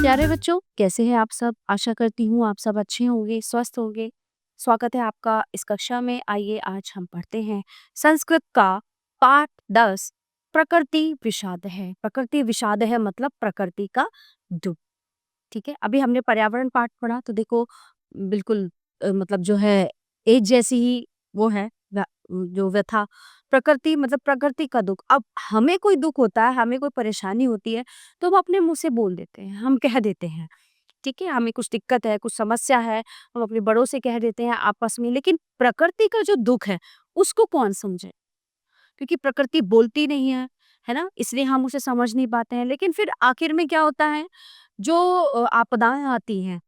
प्यारे बच्चों, कैसे हैं आप सब? आशा करती हूँ आप सब अच्छे होंगे, स्वस्थ होंगे। स्वागत है आपका इस कक्षा में। आइए आज हम पढ़ते हैं संस्कृत का पाठ 10 प्रकृति विषाद है। प्रकृति विषाद है मतलब प्रकृति का दुःख। ठीक है, अभी हमने पर्यावरण पाठ पढ़ा तो देखो बिल्कुल मतलब जो है एक जैसी ही वो है जो व्यथा। प्रकृति मतलब प्रकृति का दुख। अब हमें कोई दुख होता है, हमें कोई परेशानी होती है तो हम अपने मुंह से बोल देते हैं, हम कह देते हैं। ठीक है, हमें कुछ दिक्कत है, कुछ समस्या है, हम अपने बड़ों से कह देते हैं आपस में। लेकिन प्रकृति का जो दुख है उसको कौन समझे? क्योंकि प्रकृति बोलती नहीं है ना? इसलिए हम उसे समझ नहीं पाते हैं। लेकिन फिर आखिर में क्या होता है, जो आपदाएं आती हैं,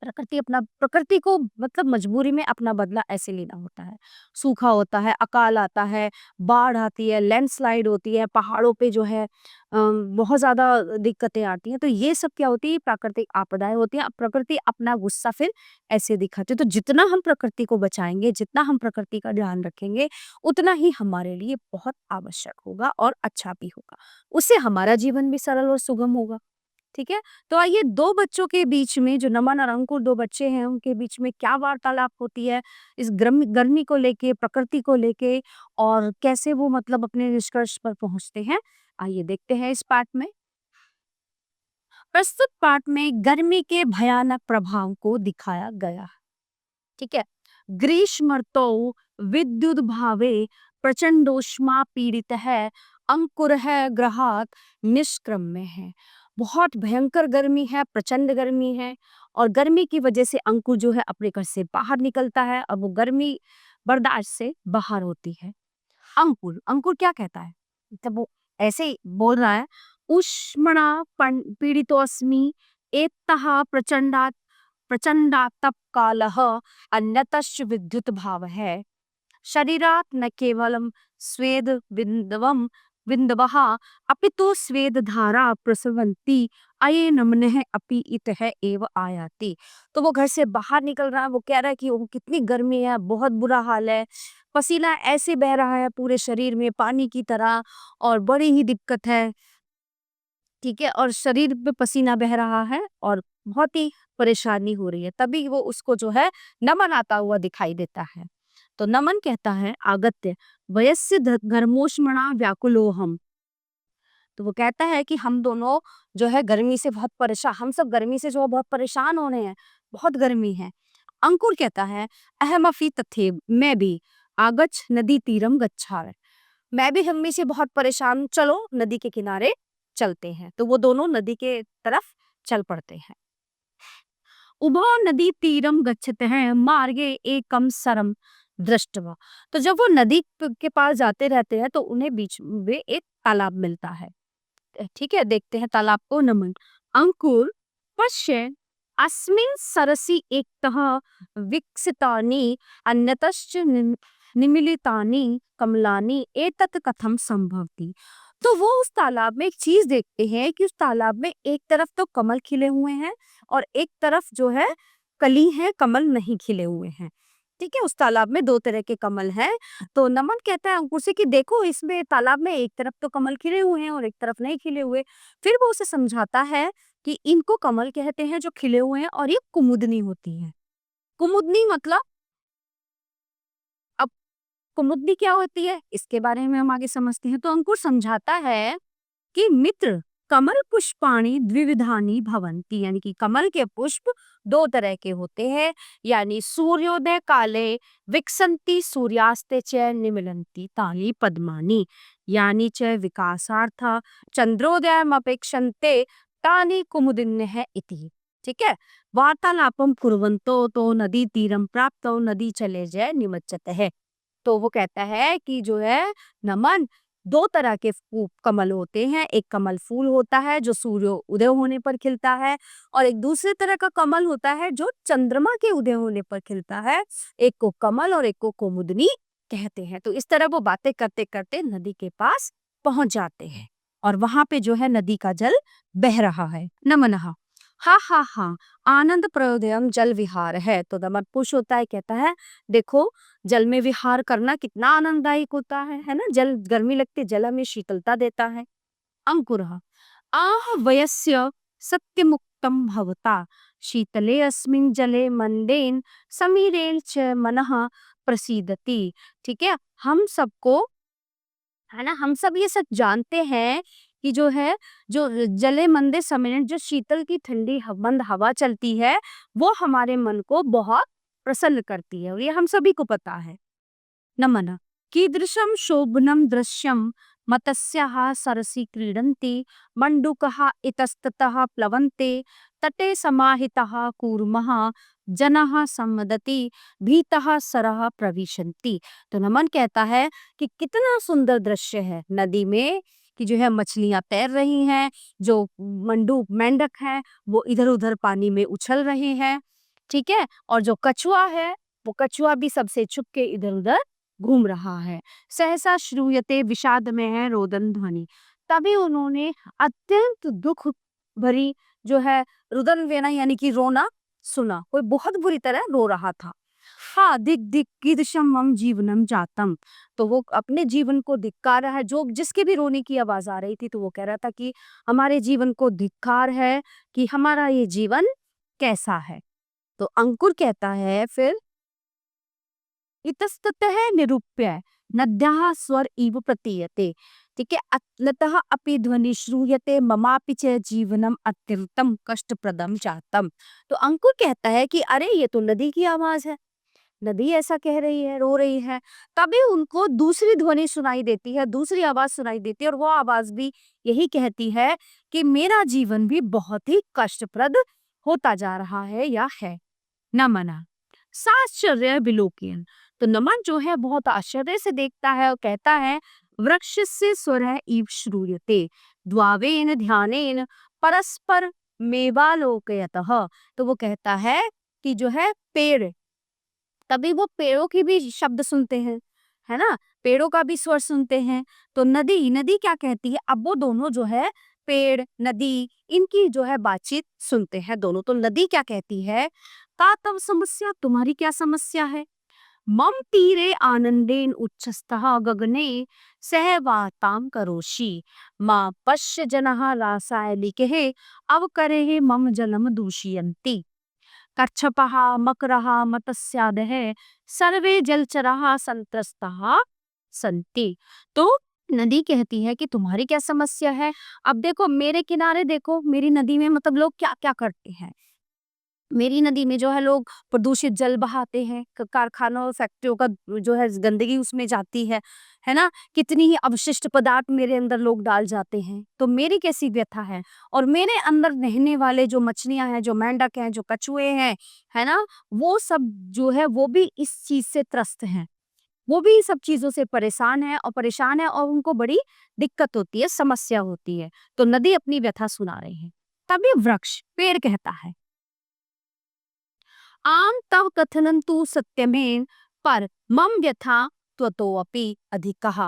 प्रकृति को मतलब मजबूरी में अपना बदला ऐसे लेना होता है। सूखा होता है, अकाल आता है, बाढ़ आती है, लैंडस्लाइड होती है, पहाड़ों पे जो है बहुत ज़्यादा दिक्कतें आती हैं। तो ये सब क्या होती है, प्राकृतिक आपदाएँ होती हैं। अब प्रकृति अपना गुस्सा फिर ऐसे दिखाती है। तो जितना हम प्रकृति को बचाएँगे, जितना हम प्रकृति का ध्यान रखेंगे, उतना ही हमारे लिए बहुत आवश्यक होगा और अच्छा भी होगा। उससे हमारा जीवन भी सरल और सुगम होगा। ठीक है? तो आइए 2 बच्चों के बीच में, जो नमन और अंकुर 2 बच्चे हैं, उनके बीच में क्या वार्तालाप होती है इस गर्मी को लेके, प्रकृति को लेके, और कैसे वो मतलब अपने निष्कर्ष पर पहुँचते हैं। आइए देखते हैं इस पाठ में। प्रस्तुत पाठ में गर्मी के भयानक प्रभाव को दिखाया गया है। ठीक है? ग्रीष्म ऋतौ विद्युद् भावे प्रचंडोष्मा पीड़ित है, अंकुर है ग्रहात निष्क्रम्य है। बहुत भयंकर गर्मी है, प्रचंड गर्मी है, और गर्मी की वजह से अंकुर जो है अपने घर से बाहर निकलता है और वो गर्मी बर्दाश्त से बाहर होती है। अंकुर अंकुर क्या कहता है, मतलब वो ऐसे ही बोल रहा है, उष्मणा पीड़ितोस्मि एतः प्रचंडात प्रचंडातप कालः अन्यतश्च विद्युत भाव है। शरीरात न केवलम स्वेद बिंदवम बिंदवः अपितु स्वेद धारा प्रसवंती अये नमनः अपि इतः एव आयाति। तो वो घर से बाहर निकल रहा है, वो कह रहा है कि वो कितनी गर्मी है, बहुत बुरा हाल है, पसीना ऐसे बह रहा है पूरे शरीर में पानी की तरह, और बड़ी ही दिक्कत है। ठीक है, और शरीर पे पसीना बह रहा है और बहुत ही परेशानी हो रही है। तभी वो उसको जो है नमन आता हुआ दिखाई देता है। तो नमन कहता है, आगत्य वयस्य घर्मोष्मणा व्याकुलो हम। तो वो कहता है कि हम दोनों जो है गर्मी से बहुत परेशान, हम सब गर्मी से जो है बहुत परेशान हो रहे हैं, बहुत गर्मी है। अंकुर कहता है, अहमफी तथेव, मैं भी, आगच्छ नदी तीरम गच्छार, मैं भी गर्मी से बहुत परेशान हूं, चलो नदी के किनारे चलते हैं। तो वो दोनों नदी के तरफ चल पड़ते हैं। उभौ नदी तीरम गच्छते हैं मार्गे एकम सरम दृष्टवा। तो जब वो नदी के पास जाते रहते हैं तो उन्हें बीच में एक तालाब मिलता है। ठीक है, देखते हैं तालाब को। नमन अंकुर पश्य अस्मिन् सरसि एकतः विकसितानि अन्यतश्च निमीलितानि कमलानि एतत् कथं संभवति। तो वो उस तालाब में एक चीज देखते हैं कि उस तालाब में एक तरफ तो कमल खिले हुए हैं और एक तरफ जो है कली है, कमल नहीं खिले हुए हैं। ठीक है, उस तालाब में 2 तरह के कमल हैं। तो नमन कहता है अंकुर से कि देखो, इसमें तालाब में एक तरफ तो कमल खिले हुए हैं और एक तरफ नहीं खिले हुए। फिर वो उसे समझाता है कि इनको कमल कहते हैं जो खिले हुए हैं, और ये कुमुदनी होती है। कुमुदनी मतलब, अब कुमुदनी क्या होती है इसके बारे में हम आगे समझते हैं। तो अंकुर समझाता है कि मित्र, कमल पुष्पाणि द्विविधानि भवन्ति, यानी कि कमल के पुष्प 2 तरह के होते हैं। यानी सूर्योदय काले विकसन्ति सूर्यास्ते च निमिलन्ति तानि पद्मानि, यानी च विकासार्थ चंद्रोदयमपेक्षन्ते तानि कुमुदिन्यः इति। ठीक है, वार्तालापम कुर्वन्तो तो नदी तीरम प्राप्तो नदी चले जय निमज्जतः। तो वो कहता है कि जो है नमन, 2 तरह के कमल होते हैं। एक कमल फूल होता है जो सूर्य उदय होने पर खिलता है, और एक दूसरे तरह का कमल होता है जो चंद्रमा के उदय होने पर खिलता है। एक को कमल और एक को कुमुदनी कहते हैं। तो इस तरह वो बातें करते करते नदी के पास पहुंच जाते हैं, और वहां पे जो है नदी का जल बह रहा है। नमनः हा हा हा आनंद प्रयोदयम जल विहार है। तो नमन पुरुष होता है, कहता है देखो, जल में विहार करना कितना आनंददायक होता है ना? जल, गर्मी लगती, जल हमें शीतलता देता है। अंकुरः आह वयस्य सत्यमुक्तं भवता शीतले अस्मिन् जले मंदेन समीरेण च मनः प्रसीदति। ठीक है, हम सबको, है ना, हम सब ये सच जानते हैं कि जो है, जो जले मंदे समीरण, जो शीतल की ठंडी मंद हवा चलती है, वो हमारे मन को बहुत प्रसन्न करती है, और ये हम सभी को पता है। नमन कीदृशं शोभनं दृश्यं मतस्याः सरसि क्रीडन्ति मण्डूकः इतस्ततः प्लवन्ते तटे समाहितः कूर्मः जनः सम्मदति भीतः सरः प्रविशन्ति। तो नमन कहता है कि कितना सुंदर दृश्य है नदी में, कि जो है मछलियां तैर रही हैं, जो मंडूक मेंढक है वो इधर उधर पानी में उछल रहे हैं। ठीक है, और जो कछुआ है वो कछुआ भी सबसे छुप के इधर उधर घूम रहा है। सहसा श्रूयते विषाद में है रोदन ध्वनि। तभी उन्होंने अत्यंत दुख भरी जो है रुदन वेना यानी कि रोना सुना, कोई बहुत बुरी तरह रो रहा था। हाँ दिक दिक कीदृशम मम जीवनम जातम। तो वो अपने जीवन को धिक्कार रहा है, जो जिसके भी रोने की आवाज आ रही थी तो वो कह रहा था कि हमारे जीवन को धिक्कार है, कि हमारा ये जीवन कैसा है। तो अंकुर कहता है फिर, इतस्ततः निरूप्य नद्याः स्वर इव प्रतीयते। ठीक है, अतः अपि ध्वनि श्रूयते ममापि च जीवनम अत्यंतम कष्टप्रदम जातम। तो अंकुर कहता है कि अरे ये तो नदी की आवाज है, नदी ऐसा कह रही है, रो रही है। तभी उनको दूसरी ध्वनि सुनाई देती है, दूसरी आवाज सुनाई देती है, और वो आवाज भी यही कहती है कि मेरा जीवन भी बहुत ही कष्टप्रद होता जा रहा है या है। नमना साश्चर्य विलोकयन। तो नमन जो है बहुत आश्चर्य से देखता है और कहता है, वृक्ष से स्वर इव श्रूयते द्वावेन ध्यानेन परस्पर मेवालोकयतः। तो वो कहता है कि जो है पेड़, तभी वो पेड़ों की भी शब्द सुनते हैं, है ना, पेड़ों का भी स्वर सुनते हैं। तो नदी, नदी क्या कहती है, अब वो दोनों जो है पेड़ नदी इनकी जो है बातचीत सुनते हैं दोनों। तो नदी क्या कहती है, का तव समस्या, तुम्हारी क्या समस्या है। मम तीरे आनंदेन उच्छस्तः गगने सहवातां करोषि मां पश्य जनः रासायनिकैः अवकरेः मम जलम दूषयन्ति। कच्छपः मकरः मत्स्यादः सर्वे जलचराः संत्रस्ताः सन्ति। तो नदी कहती है कि तुम्हारी क्या समस्या है। अब देखो मेरे किनारे देखो, मेरी नदी में मतलब लोग क्या क्या करते हैं। मेरी नदी में जो है लोग प्रदूषित जल बहाते हैं, कारखानों और फैक्ट्रियों का जो है गंदगी उसमें जाती है ना, कितनी ही अवशिष्ट पदार्थ मेरे अंदर लोग डाल जाते हैं। तो मेरी कैसी व्यथा है, और मेरे अंदर रहने वाले जो मछलियां हैं, जो मेंढक हैं, जो कछुए हैं, है ना, वो सब जो है वो भी इस चीज से त्रस्त हैं, वो भी सब चीजों से परेशान है और उनको बड़ी दिक्कत होती है, समस्या होती है। तो नदी अपनी व्यथा सुना रही है। तभी वृक्ष पेड़ कहता है, आम तव कथनम तु सत्यमेन पर मम व्यथा त्वतोऽपि अधिकः।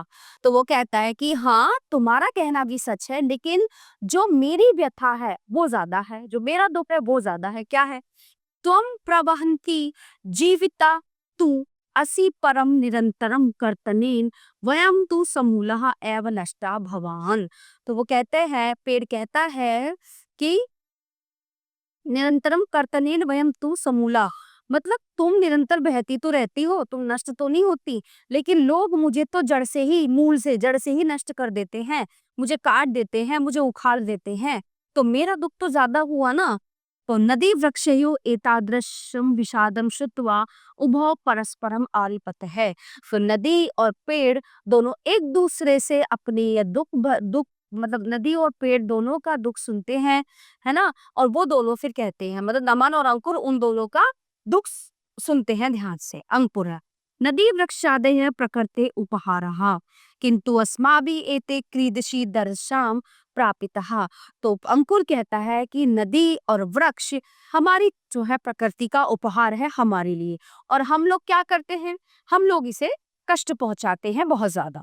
तो वो कहता है कि हाँ तुम्हारा कहना भी सच है, लेकिन जो मेरी व्यथा है वो ज्यादा है, जो मेरा दुख है वो ज्यादा है। क्या है, त्वं प्रवहन्ति जीविता तु असि परम निरंतरम कर्तनेन वयम तु समूलः एव नष्टा भवान। तो वो कहते हैं, पेड़ कहता है कि निरंतरम कर्तनेन वयम तु समूला, मतलब तुम निरंतर बहती तो रहती हो, तुम नष्ट तो नहीं होती, लेकिन लोग मुझे तो जड़ से ही, मूल से, जड़ से ही नष्ट कर देते हैं, मुझे काट देते हैं, मुझे उखाड़ देते हैं, तो मेरा दुख तो ज्यादा हुआ ना। तो नदी वृक्षयो एतादृशम विषादम श्रुत्वा उभौ परस्परम आलिपत है। फिर नदी और पेड़ दोनों एक दूसरे से अपने ये दुख मतलब नदी और पेड़ दोनों का दुख सुनते हैं, है ना, और वो दोनों फिर कहते हैं, मतलब नमन और अंकुर उन दोनों का दुख सुनते हैं ध्यान से। अंकुर, नदी वृक्षादय प्रकृते उपहारः किंतु अस्माभिः एते क्रीदशी दर्शाम प्रापितः। तो अंकुर कहता है कि नदी और वृक्ष हमारी जो है प्रकृति का उपहार है हमारे लिए, और हम लोग क्या करते हैं, हम लोग इसे कष्ट पहुंचाते हैं बहुत ज्यादा।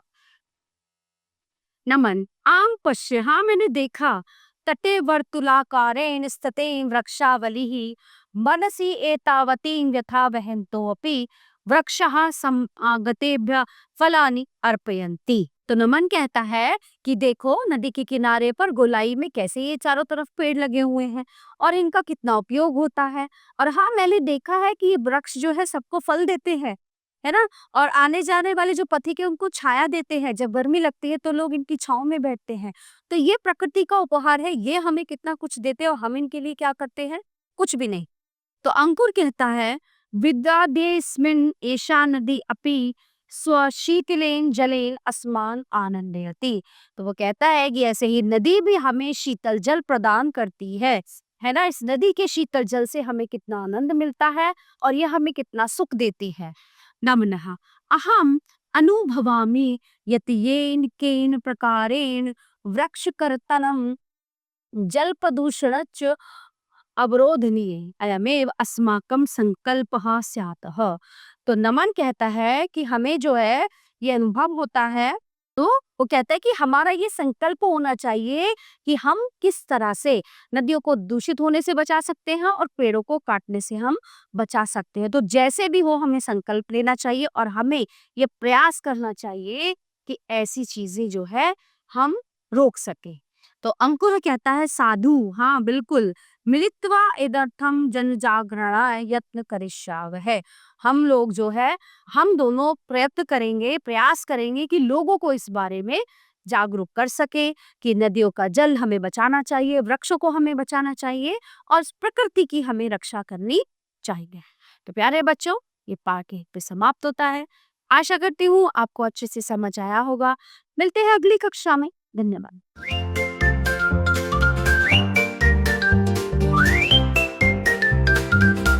नमन, आम पश्य, हाँ मैंने देखा, तटे वर्तुलाकारेण स्थितें वृक्षावलिः मनसि एतावतीं व्यथा वहन्तोऽपि वृक्षः समागतेभ्यः फलानि अर्पयन्ति। तो नमन कहता है कि देखो नदी के किनारे पर गोलाई में कैसे ये चारों तरफ पेड़ लगे हुए हैं और इनका कितना उपयोग होता है। और हाँ, मैंने देखा है कि ये वृक्ष जो है सबको फल देते हैं, है ना? और आने जाने वाले जो पथिक है उनको छाया देते हैं। जब गर्मी लगती है तो लोग इनकी छांव में बैठते हैं। तो ये प्रकृति का उपहार है, ये हमें कितना कुछ देते हैं और हम इनके लिए क्या करते हैं? कुछ भी नहीं। तो अंकुर कहता है विद्यादेस्मिन् एषा नदी अपि स्वशीतलेन जलेन अस्मान आनंदयति। तो वो कहता है कि ऐसे ही नदी भी हमें शीतल जल प्रदान करती है ना? इस नदी के शीतल जल से हमें कितना आनंद मिलता है और ये हमें कितना सुख देती है। नमनः अहम अनुभवामि यत् येन केन प्रकारेण वृक्षकर्तनं जल प्रदूषणच अवरोधनीय अयमेव अस्माकं संकल्पः स्यातः। तो नमन कहता है कि हमें जो है ये अनुभव होता है, तो वो कहता है कि हमारा ये संकल्प होना चाहिए कि हम किस तरह से नदियों को दूषित होने से बचा सकते हैं और पेड़ों को काटने से हम बचा सकते हैं। तो जैसे भी हो हमें संकल्प लेना चाहिए और हमें ये प्रयास करना चाहिए कि ऐसी चीजें जो है हम रोक सके। तो अंकुर कहता है साधु, हाँ बिल्कुल, मिलित्वा एदर्थम जनजागरणाय यत्न करिष्यावः। हम लोग जो है हम दोनों प्रयत्न करेंगे, प्रयास करेंगे कि लोगों को इस बारे में जागरूक कर सके कि नदियों का जल हमें बचाना चाहिए, वृक्षों को हमें बचाना चाहिए और प्रकृति की हमें रक्षा करनी चाहिए। तो प्यारे बच्चों, ये पाठ यहीं पे समाप्त होता है। आशा करती हूँ आपको अच्छे से समझ आया होगा। मिलते हैं अगली कक्षा में। धन्यवाद।